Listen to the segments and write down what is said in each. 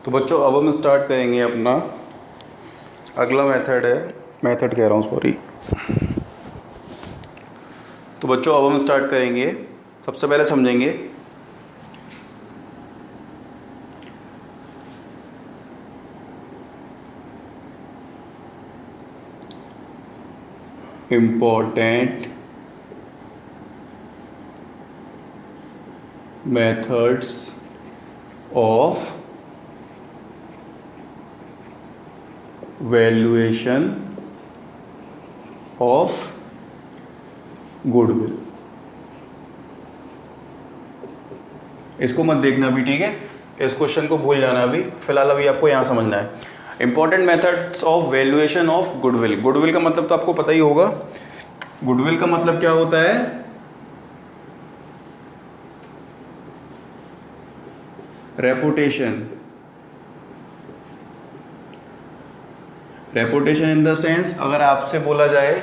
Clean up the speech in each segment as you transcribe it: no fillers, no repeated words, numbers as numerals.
तो बच्चों अब हम स्टार्ट करेंगे अपना अगला मेथड कह रहा हूँ सॉरी। तो बच्चों अब हम स्टार्ट करेंगे, सबसे पहले समझेंगे important methods of valuation of goodwill. इसको मत देखना अभी, ठीक है, इस क्वेश्चन को भूल जाना अभी, फिलहाल अभी आपको यहाँ समझना है। Important methods of valuation of goodwill. Goodwill का मतलब तो आपको पता ही होगा। गुडविल का मतलब क्या होता है? Reputation. Reputation in the sense, अगर आपसे बोला जाए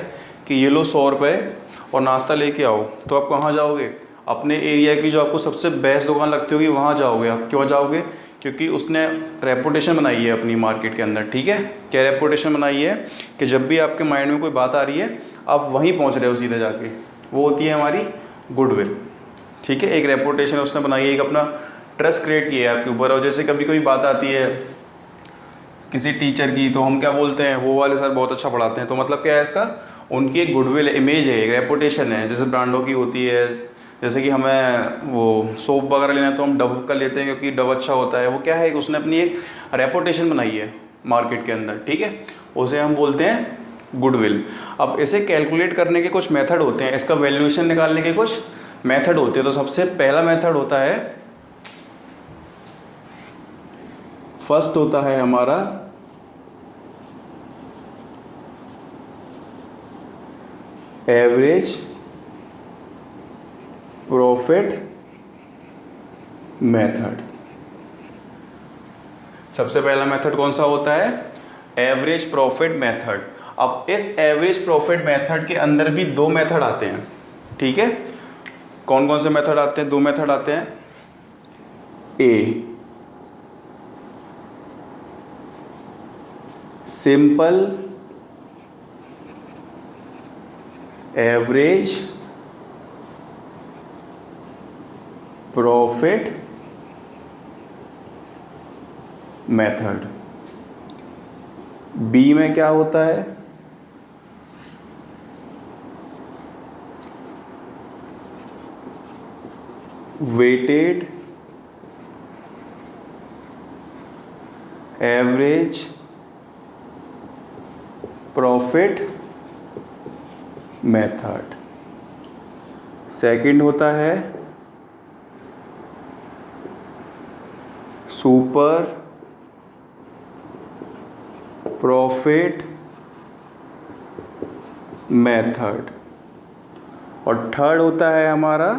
कि ये लो 100 रुपये और नाश्ता लेके आओ, तो आप कहाँ जाओगे? अपने एरिया की जो आपको सबसे बेस्ट दुकान लगती होगी वहाँ जाओगे। आप क्यों जाओगे? क्योंकि उसने रेपुटेशन बनाई है अपनी मार्केट के अंदर, ठीक है। क्या रेपुटेशन बनाई है कि जब भी आपके माइंड में कोई बात आ रही है आप वहीं पहुँच रहे हो सीधे जाके, वो होती है हमारी गुडविल, ठीक है। एक रेपुटेशन उसने बनाई है, एक अपना ट्रस्ट क्रिएट किया है आपके ऊपर। और जैसे कभी कोई बात आती है किसी टीचर की, तो हम क्या बोलते हैं, वो वाले सर बहुत अच्छा पढ़ाते हैं। तो मतलब क्या है इसका? उनकी एक गुडविल इमेज है, एक रेपुटेशन है। जैसे ब्रांडों की होती है, जैसे कि हमें वो सोप वगैरह लेना है तो हम डव का लेते हैं क्योंकि डव अच्छा होता है। वो क्या है, उसने अपनी एक रेपुटेशन बनाई है मार्केट के अंदर, ठीक है। उसे हम बोलते हैं गुडविल। अब इसे कैलकुलेट करने के कुछ मेथड होते हैं, इसका वैल्यूएशन निकालने के कुछ मेथड होते हैं। तो सबसे पहला मेथड होता है, फर्स्ट होता है हमारा एवरेज प्रॉफिट मेथड। सबसे पहला मेथड कौन सा होता है? Average profit method. अब इस एवरेज प्रॉफिट मेथड के अंदर भी दो मेथड आते हैं, ठीक है। कौन कौन से मेथड आते हैं? दो मेथड आते हैं। A, simple average profit method. B में क्या होता है? Weighted average profit method. Second होता है सुपर प्रॉफिट मेथड। और थर्ड होता है हमारा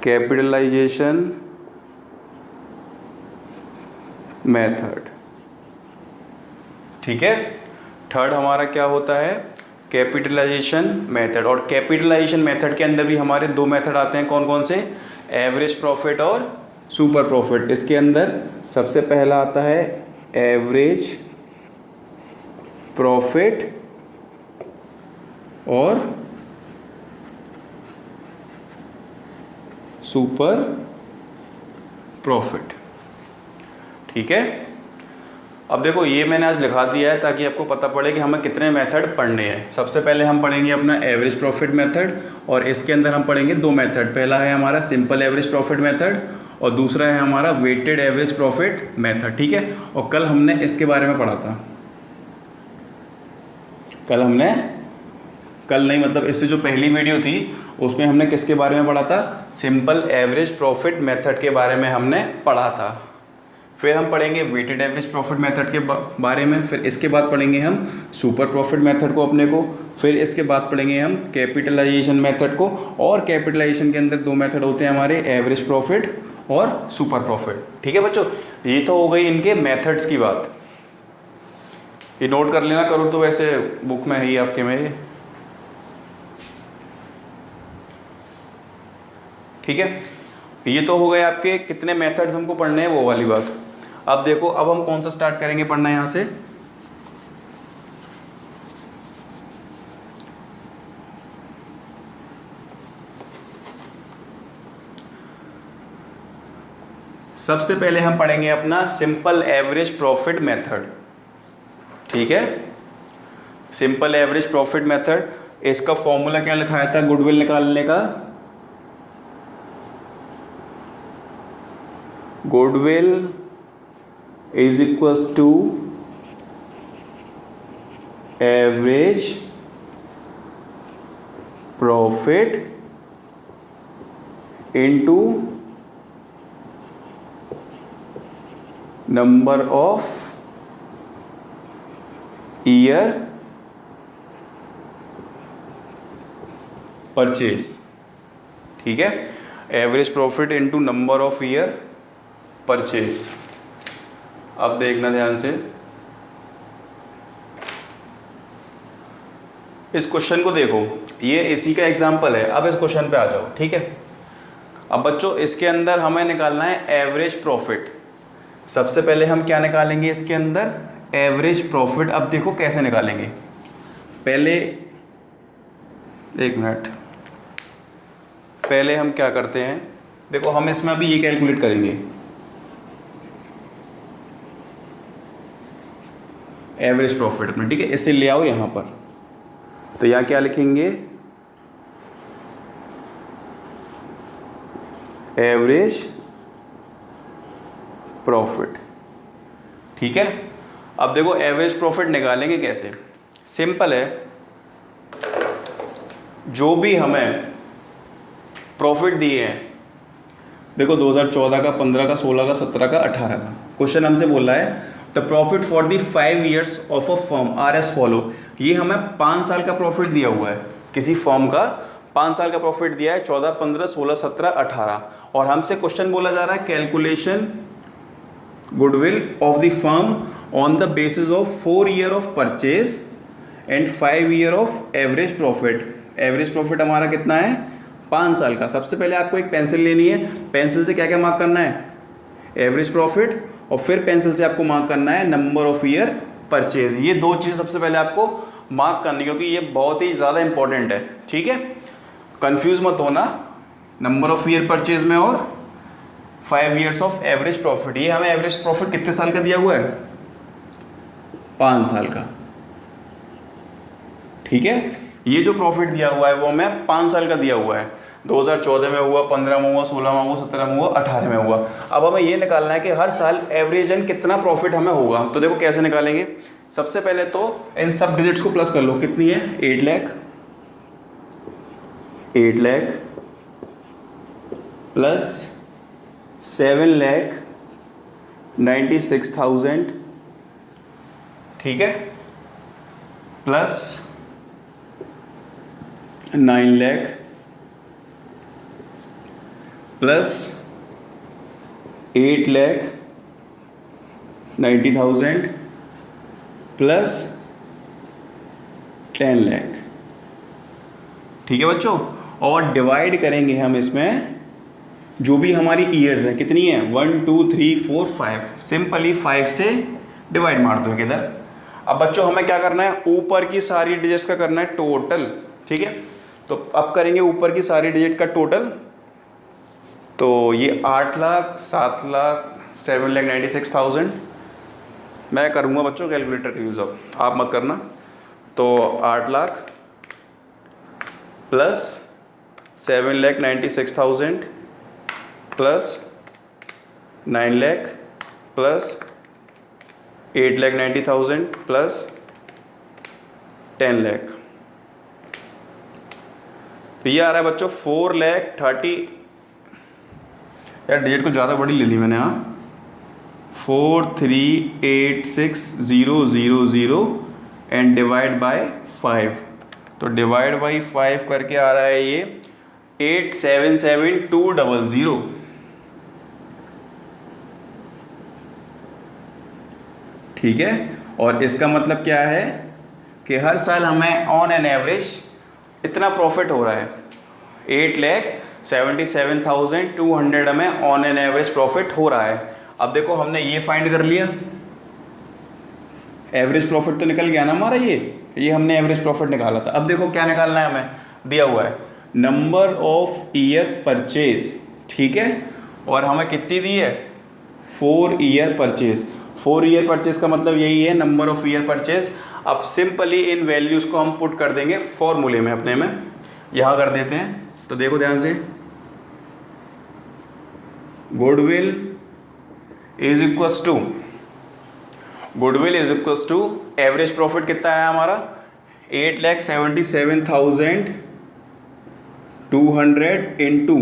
कैपिटलाइजेशन मेथड, ठीक है। थर्ड हमारा क्या होता है? Capitalisation method. और कैपिटलाइजेशन मेथड के अंदर भी हमारे दो मेथड आते हैं। कौन कौन से? एवरेज प्रॉफिट और सुपर प्रॉफिट। इसके अंदर सबसे पहला आता है एवरेज प्रॉफिट और सुपर प्रॉफिट, ठीक है। अब देखो, ये मैंने आज लिखा दिया है ताकि आपको पता पड़े कि हमें कितने मेथड पढ़ने हैं। सबसे पहले हम पढ़ेंगे अपना एवरेज प्रॉफिट मेथड, और इसके अंदर हम पढ़ेंगे दो मेथड। पहला है हमारा सिंपल एवरेज प्रॉफिट मेथड और दूसरा है हमारा वेटेड एवरेज प्रॉफिट मेथड, ठीक है। और कल हमने इसके बारे में पढ़ा था। कल नहीं, मतलब इससे जो पहली वीडियो थी उसमें हमने किसके बारे में पढ़ा था? सिंपल एवरेज प्रॉफिट मेथड के बारे में हमने पढ़ा था। फिर हम पढ़ेंगे वेटेड एवरेज प्रॉफिट मेथड के बारे में। फिर इसके बाद पढ़ेंगे हम सुपर प्रॉफिट मेथड को अपने को। फिर इसके बाद पढ़ेंगे हम कैपिटलाइजेशन मेथड को। और कैपिटलाइजेशन के अंदर दो मेथड होते हैं हमारे, एवरेज प्रॉफिट और सुपर प्रॉफिट, ठीक है बच्चों। ये तो हो गई इनके मेथड्स की बात। ये नोट कर लेना, करो तो वैसे बुक में है ही आपके में, ठीक है। ये तो हो गए आपके कितने मेथड्स हमको पढ़ने हैं वो वाली बात। अब देखो, अब हम कौन सा स्टार्ट करेंगे पढ़ना यहाँ से। सबसे पहले हम पढ़ेंगे अपना सिंपल एवरेज प्रॉफिट मेथड। ठीक है, सिंपल एवरेज प्रॉफिट मेथड। इसका फॉर्मूला क्या लिखाया था गुडविल निकालने का? Goodwill is equals to average profit into number of year purchase. ठीक है, average profit into number of year purchase. अब देखना ध्यान से, इस क्वेश्चन को देखो, ये इसी का एग्जाम्पल है। अब इस क्वेश्चन पे आ जाओ। ठीक है, अब बच्चों इसके अंदर हमें निकालना है एवरेज प्रॉफिट। सबसे पहले हम क्या निकालेंगे इसके अंदर? Average profit. अब देखो कैसे निकालेंगे। पहले एक मिनट, पहले हम क्या करते हैं, देखो हम इसमें अभी ये कैलकुलेट करेंगे एवरेज प्रॉफिट अपने। ठीक है, इसे ले आओ यहाँ पर। तो यहाँ क्या लिखेंगे? Average profit. ठीक है, अब देखो एवरेज प्रॉफिट निकालेंगे कैसे। सिंपल है, जो भी हमें प्रॉफिट दिए हैं, देखो 2014 का, 15 का, 16 का, 17 का, 18 का क्वेश्चन हमसे बोल रहा है the profit for the 5 years of a firm R S follow. ये हमें 5 साल का प्रॉफिट दिया हुआ है, किसी फर्म का 5 साल का प्रॉफिट दिया है, 14, 15, 16, 17, 18। और हमसे क्वेश्चन बोला जा रहा है calculation goodwill of the firm on the basis of 4 year of purchase and 5 year of average profit. Average profit हमारा कितना है? 5 साल का। सबसे पहले आपको एक पेंसिल लेनी है, पेंसिल से क्या क्या मार्क करना है? एवरेज प्रॉफिट, और फिर पेंसिल से आपको मार्क करना है नंबर ऑफ ईयर परचेज। ये दो चीज़ सबसे पहले आपको मार्क करनी, क्योंकि ये बहुत ही ज़्यादा इंपॉर्टेंट है। ठीक है, कंफ्यूज मत होना नंबर ऑफ ईयर परचेज में और 5 ईयर्स ऑफ एवरेज प्रॉफिट। ये हमें एवरेज प्रॉफिट कितने साल का दिया हुआ है? 5 साल का। ठीक है, ये जो प्रॉफिट दिया हुआ है वो हमें 5 साल का दिया हुआ है। 2014 में हुआ, 15 में हुआ, 16 में हुआ, 17 में हुआ, 18 में हुआ। अब हमें ये निकालना है कि हर साल एवरेजन कितना प्रॉफिट हमें होगा। तो देखो कैसे निकालेंगे। सबसे पहले तो इन सब डिजिट्स को प्लस कर लो। कितनी है? 8 लाख, 8 लाख प्लस 7,96,000। ठीक है, plus 9 lakh plus 8,90,000 plus 10 lakh. ठीक है बच्चों, और डिवाइड करेंगे हम इसमें जो भी हमारी ईयर्स हैं। कितनी है? 1 2 3 4 5। सिंपली 5 से डिवाइड मार दो किधर। अब बच्चों हमें क्या करना है? ऊपर की सारी डिजिट्स का करना है टोटल। ठीक है, तो अब करेंगे ऊपर की सारी डिजिट का टोटल। तो ये 8 लाख, 7 लाख, 7,96,000। मैं करूँगा बच्चों कैलकुलेटर का यूज़, अब आप मत करना। तो 8 lakh plus 7,96,000 plus 9 lakh plus 8,90,000 plus 10 lakh. तो ये आ रहा है बच्चों 4,30,000। यार डिजिट को ज़्यादा बड़ी ले ली मैंने। हाँ, 4386000 एंड डिवाइड बाय 5। तो डिवाइड बाय 5 करके आ रहा है ये 877,200। ठीक है, और इसका मतलब क्या है कि हर साल हमें ऑन एन एवरेज इतना प्रॉफिट हो रहा है। 8 लाख 77,200 हमें ऑन एन एवरेज प्रॉफिट हो रहा है। अब देखो हमने ये फाइंड कर लिया, एवरेज प्रॉफिट तो निकल गया ना हमारा, ये हमने एवरेज प्रॉफिट निकाला था। अब देखो क्या निकालना है हमें, दिया हुआ है नंबर ऑफ ईयर परचेज, ठीक है, और हमें कितनी दी है 4 ईयर परचेज। 4 ईयर परचेज का मतलब यही है नंबर ऑफ ईयर परचेज। अब सिंपली इन वैल्यूज़ को हम पुट कर देंगे फॉर्मूले में, अपने में यहाँ कर देते हैं। तो देखो ध्यान से, goodwill is equals to, goodwill is equals to average profit कितना है हमारा 8,77,200 into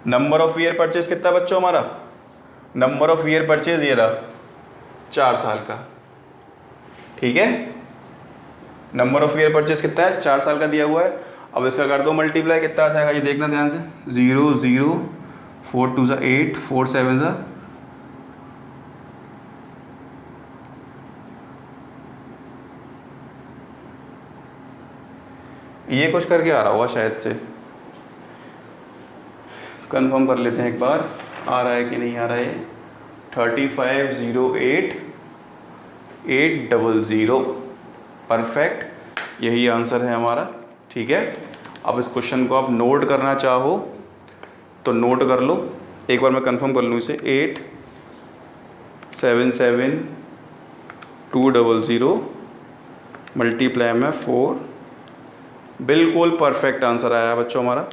number of year purchase कितना बच्चों हमारा, नंबर ऑफ ईयर परचेज ये रहा 4 साल का, ठीक है। नंबर ऑफ ईयर परचेज कितना है 4 साल का दिया हुआ है। अब इसका कर दो मल्टीप्लाई, कितना आ जाएगा ये देखना ध्यान से, 0 0 4 2 8 4 7 ये कुछ करके आ रहा होगा शायद से, कंफर्म कर लेते हैं एक बार आ रहा है कि नहीं आ रहा है। 35,08,800 परफेक्ट, यही आंसर है हमारा, ठीक है। अब इस क्वेश्चन को आप नोट करना चाहो तो नोट कर लो, एक बार मैं कंफर्म कर लूँ इसे। 8,77,200 मल्टीप्लाई में 4, बिल्कुल परफेक्ट आंसर आया बच्चों हमारा।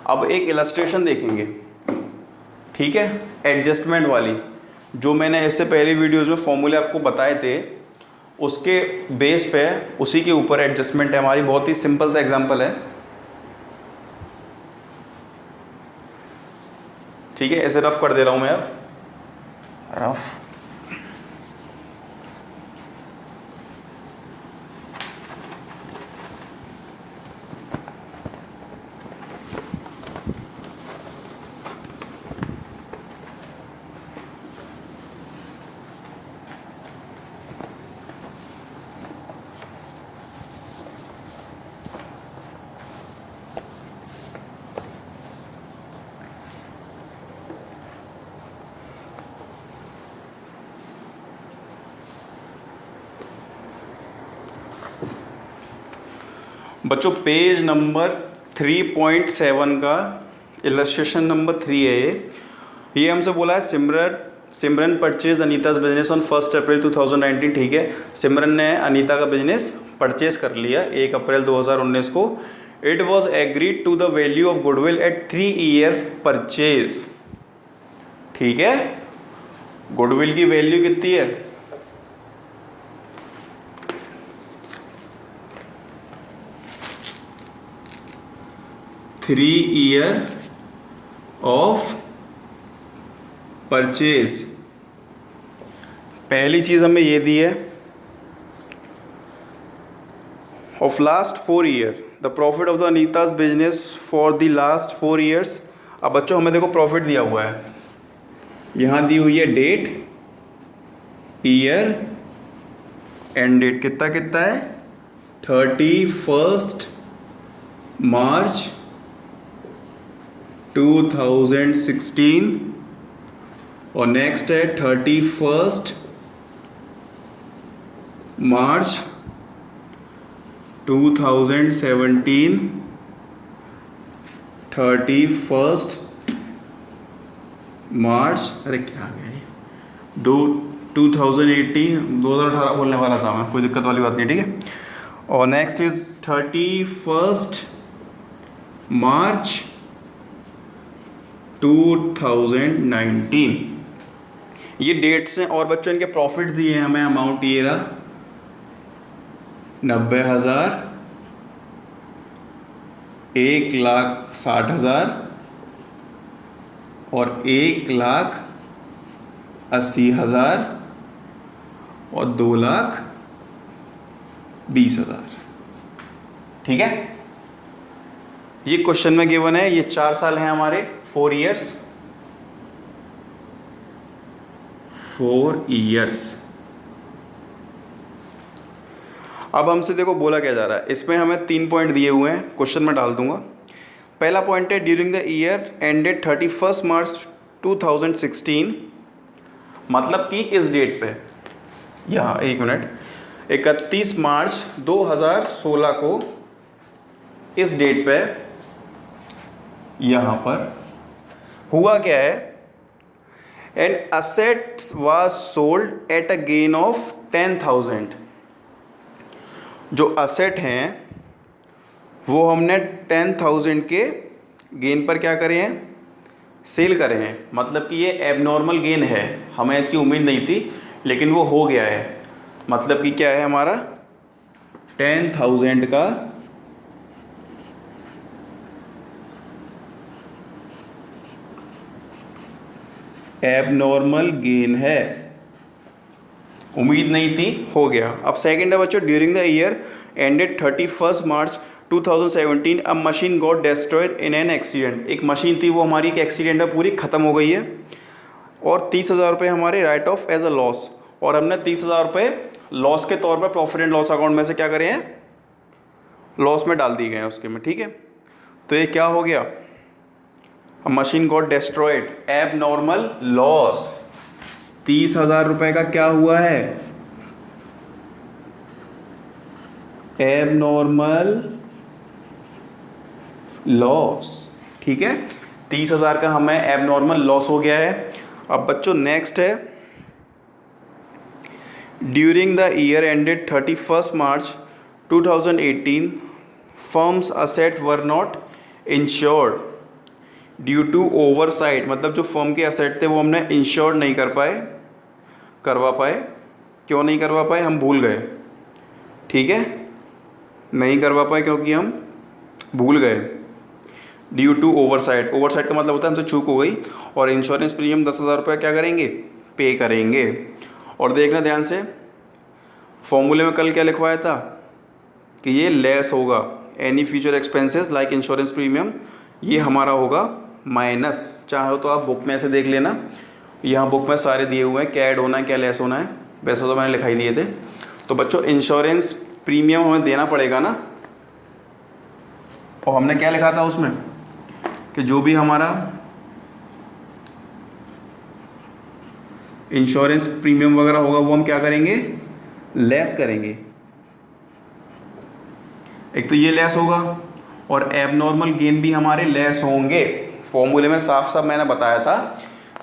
अब एक इलस्ट्रेशन देखेंगे, ठीक है, एडजस्टमेंट वाली, जो मैंने इससे पहली वीडियोस में फॉर्मूले आपको बताए थे उसके बेस पे, उसी के ऊपर एडजस्टमेंट है हमारी। बहुत ही सिंपल सा एग्जांपल है, ठीक है। ऐसे रफ कर दे रहा हूँ मैं अब, रफ। बच्चों पेज नंबर 3.7 का इलस्ट्रेशन नंबर 3 है ये हमसे बोला है सिमरन परचेज अनीताज बिजनेस ऑन 1 अप्रैल 2019, ठीक है। सिमरन ने अनीता का बिजनेस परचेज कर लिया 1 अप्रैल 2019 को। It was agreed to the value of goodwill at 3 year purchase, ठीक है। गुडविल की वैल्यू कितनी है 3 ईयर ऑफ परचेज। पहली चीज़ हमें ये दी है of last 4 year the profit of the Anita's business for the last 4 years. अब बच्चों हमें देखो प्रॉफिट दिया हुआ है, यहाँ दी हुई है डेट, ईयर एंड डेट, कितना कितना है 31 मार्च 2016 और नेक्स्ट है 31 मार्च 2017, 31 मार्च, अरे क्या आ गया ये 2018 बोलने वाला था मैं, कोई दिक्कत वाली बात नहीं, ठीक है। और नेक्स्ट इज 31 मार्च 2019, ये डेट्स हैं। और बच्चों इनके प्रॉफिट्स दिए हैं हमें, अमाउंट ये रहा 90,000, 1,60,000 और 1,80,000 और 2,20,000, ठीक है। ये क्वेश्चन में गिवन है, ये 4 साल हैं हमारे, 4 ईयर्स, 4 ईयर्स। अब हमसे देखो बोला क्या जा रहा है, इसमें हमें 3 पॉइंट दिए हुए हैं, क्वेश्चन में डाल दूंगा। पहला पॉइंट है ड्यूरिंग द ईयर एंडेड 31 मार्च 2016, मतलब कि इस डेट पे, यहाँ एक मिनट, 31 मार्च 2016 को इस डेट पे यहाँ पर हुआ क्या है, an asset was sold at a gain of 10,000। जो असेट हैं वो हमने 10,000 के गेन पर क्या करे हैं, सेल करे हैं। मतलब कि ये एबनॉर्मल गेन है, हमें इसकी उम्मीद नहीं थी लेकिन वो हो गया है। मतलब कि क्या है हमारा 10,000 का एबनॉर्मल गेन है, उम्मीद नहीं थी, हो गया। अब सेकंड है बच्चों, during the year ended 31 March 2017 a machine got destroyed in an accident. एक मशीन थी वो हमारी एक एक्सीडेंट में पूरी ख़त्म हो गई है और 30,000 रुपये हमारे write off as a loss, और हमने 30,000 रुपये लॉस के तौर पर प्रॉफिट एंड लॉस अकाउंट में से क्या करे हैं, लॉस में डाल दिए गए हैं उसके में। ठीक है, तो ये क्या हो गया, machine got destroyed, abnormal loss. 30,000 रुपये का क्या हुआ है, एबनॉर्मल लॉस। ठीक है, 30,000 का हमें एबनॉर्मल लॉस हो गया है। अब बच्चों नेक्स्ट है, during the year ended 31 March 2018 firms asset were not insured due to oversight. मतलब जो फर्म के असेट थे वो हमने इंश्योर नहीं करवा पाए। क्यों नहीं करवा पाए, हम भूल गए। ठीक है, नहीं करवा पाए क्योंकि हम भूल गए। ड्यू टू ओवरसाइट, ओवरसाइट का मतलब होता है हमसे चूक हो गई, और इंश्योरेंस प्रीमियम 10,000 रुपये क्या करेंगे, पे करेंगे। और देखना ध्यान से, फॉर्मूले में कल क्या लिखवाया था कि ये लेस होगा, any future expenses like insurance premium, ये हमारा होगा माइनस। चाहो तो आप बुक में ऐसे देख लेना, यहाँ बुक में सारे दिए हुए हैं, क्या ऐड होना है क्या लेस होना है, वैसे तो मैंने लिखाई दिए थे। तो बच्चों इंश्योरेंस प्रीमियम हमें देना पड़ेगा ना, और हमने क्या लिखा था उसमें कि जो भी हमारा इंश्योरेंस प्रीमियम वगैरह होगा वो हम क्या करेंगे, लेस करेंगे। एक तो ये लेस होगा और एबनॉर्मल गेन भी हमारे लेस होंगे। फॉर्मूले में साफ साफ मैंने बताया था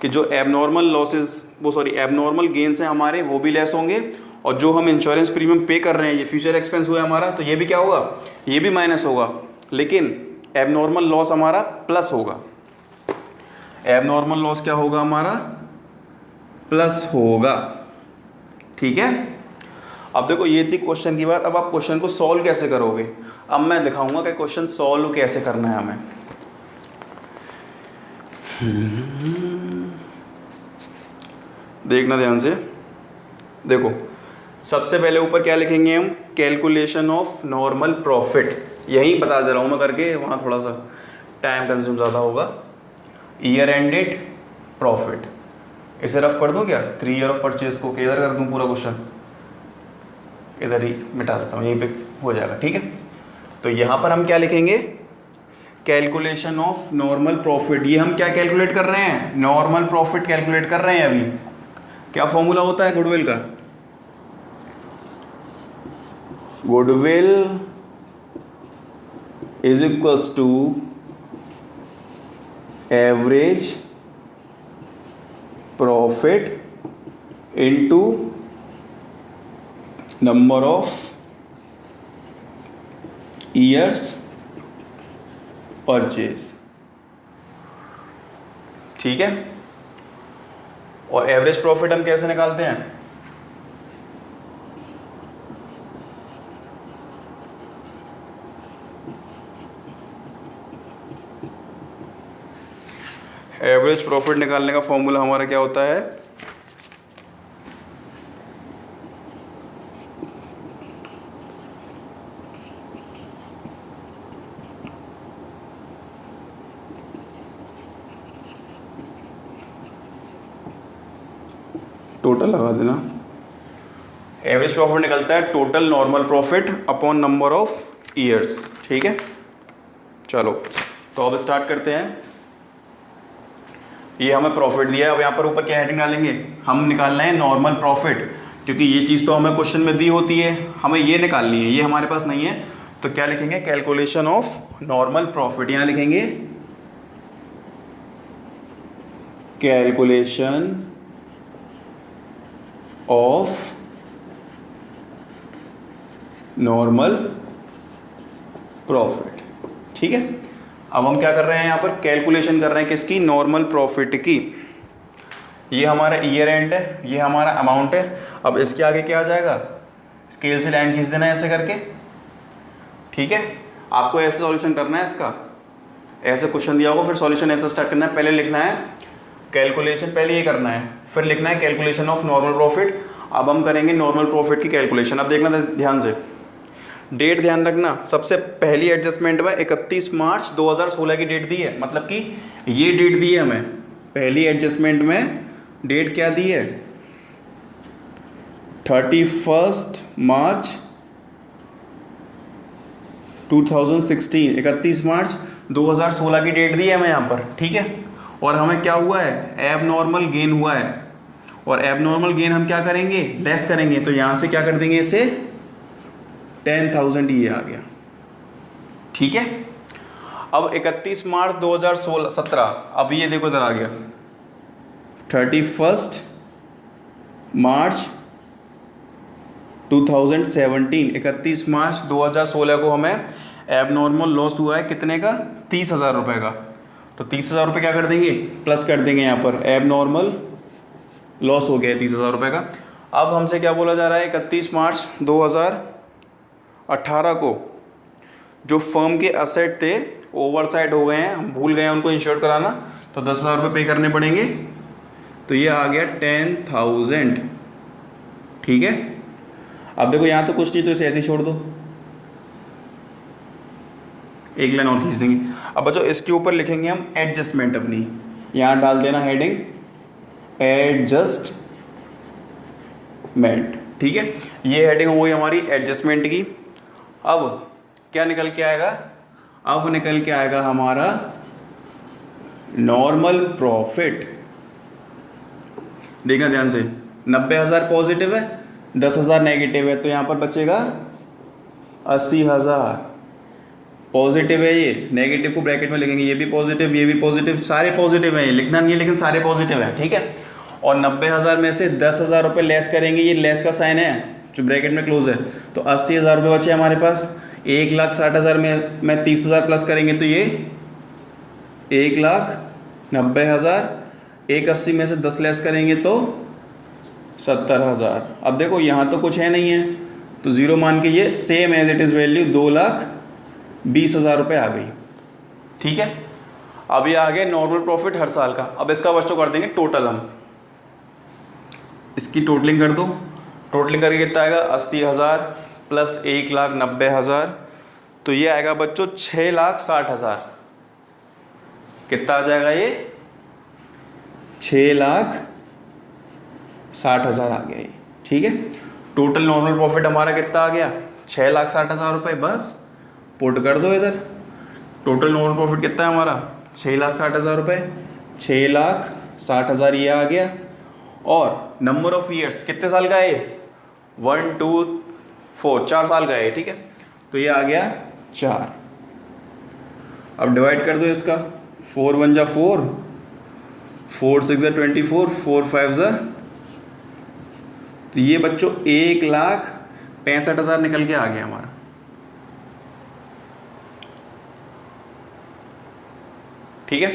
कि जो एबनॉर्मल लॉसेस एबनॉर्मल गेन्स हैं हमारे वो भी लेस होंगे, और जो हम इंश्योरेंस प्रीमियम पे कर रहे हैं ये फ्यूचर एक्सपेंस हुआ हमारा, तो ये भी क्या होगा, ये भी माइनस होगा, लेकिन एबनॉर्मल लॉस हमारा प्लस होगा। एबनॉर्मल लॉस क्या होगा हमारा, प्लस होगा। ठीक है, अब देखो ये थी क्वेश्चन की बात। अब आप क्वेश्चन को सॉल्व कैसे करोगे, अब मैं दिखाऊंगा कि क्वेश्चन सॉल्व कैसे करना है हमें। देखना ध्यान से, देखो सबसे पहले ऊपर क्या लिखेंगे हम, कैलकुलेशन ऑफ नॉर्मल प्रॉफिट। यही बता दे रहा हूँ मैं करके, वहाँ थोड़ा सा टाइम कंज्यूम ज़्यादा होगा। ईयर एंडेड प्रॉफिट, इसे रफ कर दूँ क्या, 3 ईयर ऑफ परचेज को किधर कर दूँ, पूरा क्वेश्चन इधर ही मिटा देता हूँ, यहीं पे हो जाएगा। ठीक है, तो यहाँ पर हम क्या लिखेंगे, कैलकुलेशन ऑफ नॉर्मल प्रॉफिट। ये हम क्या कैलकुलेट कर रहे हैं, नॉर्मल प्रॉफिट कैलकुलेट कर रहे हैं। अभी क्या फॉर्मूला होता है गुडविल का, goodwill is equals to average profit into number of years purchase. ठीक है, और एवरेज प्रॉफिट हम कैसे निकालते हैं, एवरेज प्रॉफिट निकालने का फॉर्मूला हमारा क्या होता है, टोटल लगा देना। एवरेज प्रॉफिट निकलता है total normal profit upon number of years. ठीक है, चलो तो अब स्टार्ट करते हैं। ये हमें प्रॉफिट दिया है। अब यहाँ पर ऊपर क्या हेडिंग डालेंगे, हम निकालना है नॉर्मल प्रॉफिट, क्योंकि ये चीज़ तो हमें क्वेश्चन में दी होती है, हमें ये निकालनी है, ये हमारे पास नहीं है। तो क्या लिखेंगे, कैलकुलेशन ऑफ नॉर्मल प्रॉफिट। यहाँ लिखेंगे कैलकुलेशन ऑफ नॉर्मल प्रॉफिट। ठीक है, अब हम क्या कर रहे हैं, यहाँ पर कैलकुलेशन कर रहे हैं किसकी, नॉर्मल प्रॉफिट की। ये हमारा ईयर एंड है, ये हमारा अमाउंट है। अब इसके आगे क्या आ जाएगा, स्केल से लाइन खींच देना है ऐसे करके। ठीक है, आपको ऐसे सॉल्यूशन करना है इसका, ऐसे क्वेश्चन दिया होगा, फिर सॉल्यूशन ऐसे स्टार्ट करना है। पहले लिखना है कैलकुलेशन, पहले ये करना है, फिर लिखना है कैलकुलेशन ऑफ नॉर्मल प्रॉफिट। अब हम करेंगे नॉर्मल प्रॉफिट की कैलकुलेशन। अब देखना ध्यान से, डेट ध्यान रखना। सबसे पहली एडजस्टमेंट में 31 मार्च 2016 की डेट दी है, मतलब कि ये डेट दी है हमें। पहली एडजस्टमेंट में डेट क्या दी है, 31 मार्च 2016, 31 मार्च 2016 की डेट दी है हमें यहाँ पर। ठीक है, और हमें क्या हुआ है, एब नॉर्मल गेन हुआ है, और एब नॉर्मल गेन हम क्या करेंगे, लेस करेंगे। तो यहाँ से क्या कर देंगे, इसे 10,000 ये आ गया। ठीक है, अब 31 मार्च 2017, अब ये देखो इधर आ गया 31 मार्च 2017, 31 मार्च 2016 को हमें एब नॉर्मल लॉस हुआ है कितने का, 30,000 रुपये का। तो 30,000 रुपये क्या कर देंगे, प्लस कर देंगे, यहाँ पर एब नॉर्मल लॉस हो गया है 30,000 रुपये का। अब हमसे क्या बोला जा रहा है, 31 मार्च 2018 को जो फर्म के असेट थे ओवरसाइड हो गए हैं, हम भूल गए हैं उनको इंश्योर कराना, तो 10,000 रुपये पे करने पड़ेंगे। तो ये आ गया 10,000। ठीक है, अब देखो यहाँ तो कुछ नहीं, तो इसे ऐसे ही छोड़ दो, एक लाइन और खींच देंगे। अब बच्चों इसके ऊपर लिखेंगे हम एडजस्टमेंट अपनी, यहाँ डाल देना हेडिंग एडजस्टमेंट। ठीक है, ये हेडिंग हो गई हमारी एडजस्टमेंट की। अब क्या निकल के आएगा, अब निकल के आएगा हमारा नॉर्मल प्रॉफिट। देखना ध्यान से, 90,000 पॉजिटिव है, 10,000 नेगेटिव है, तो यहाँ पर बचेगा 80,000। पॉजिटिव है ये, नेगेटिव को ब्रैकेट में लिखेंगे, ये भी पॉजिटिव, ये भी पॉजिटिव, सारे पॉजिटिव हैं, ये लिखना नहीं है लेकिन सारे पॉजिटिव है। ठीक है, और 90,000 में से 10,000 रुपये लेस करेंगे, ये लेस का साइन है जो ब्रैकेट में क्लोज है, तो 80,000 रुपये बचे हमारे पास। 1,60,000 में 30,000 प्लस करेंगे तो ये 1,90,000, 180 में से 10 लेस करेंगे तो 70,000। अब देखो यहाँ तो कुछ है नहीं है, तो ज़ीरो मान के ये same as it is value 2,20,000 रुपये आ गई। ठीक है, अब ये आ गया नॉर्मल प्रॉफिट हर साल का। अब इसका बच्चों कर देंगे टोटल, हम इसकी टोटलिंग कर दो, टोटलिंग करके कितना आएगा, 80,000 प्लस 1,90,000, तो ये आएगा बच्चों 6,60,000। कितना आ जाएगा ये, 6,60,000 आ गया ये। ठीक है, टोटल नॉर्मल प्रॉफिट हमारा कितना आ गया, 6,60,000 रुपये। बस पुट कर दो इधर, टोटल नॉर्मल प्रॉफिट कितना है हमारा, 6,60,000 रुपये, 6,60,000 ये आ गया। और नंबर ऑफ ईयर्स कितने साल का है, 1 2 4, 4 साल का है। ठीक है, तो ये आ गया 4। अब डिवाइड कर दो इसका, 4 1 जा 4, 4 6 जा 24, 4 5 जा, तो ये बच्चों 1,65,000 निकल के आ गया हमारा। ठीक है,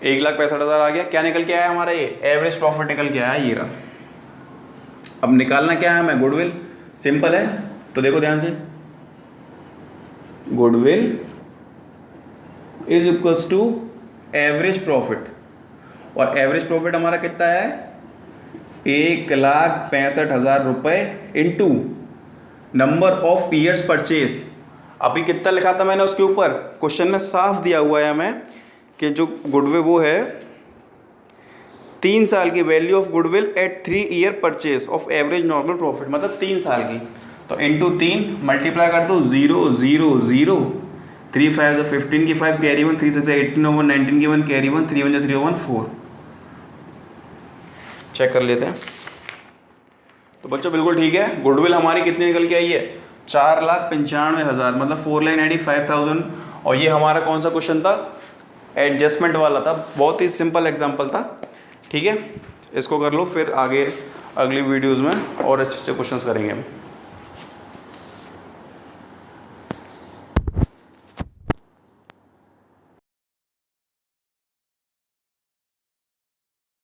1,65,000 आ गया। क्या निकल के आया हमारा, ये एवरेज प्रॉफिट निकल के आया, ये रहा। अब निकालना क्या है हमें, गुडविल। सिंपल है, तो देखो ध्यान से, goodwill is equals to average profit, और एवरेज प्रॉफिट हमारा कितना है, 1,65,000 रुपये into number of years purchase. अभी कितना लिखा था मैंने उसके ऊपर, क्वेश्चन में साफ दिया हुआ है हमें कि जो गुडविल वो है 3 साल की value of goodwill at 3 year purchase of average normal profit, मतलब 3 साल की। तो इंटू 3 मल्टीप्लाई कर दो, 0 0 0 3 5 15 की 5 कैरी 1, 3 6 18 ओवर 19 की 1 कैरी 1, 3 1 3 1 4। चेक कर लेते हैं। तो बच्चों बिल्कुल ठीक है। गुडविल हमारी कितनी निकल के आई है? 4,95,000, मतलब 4,95,000। और ये हमारा कौन सा क्वेश्चन था? एडजस्टमेंट वाला था। बहुत ही सिंपल एग्जांपल था। ठीक है, इसको कर लो, फिर आगे अगली वीडियोस में और अच्छे अच्छे क्वेश्चंस करेंगे हम।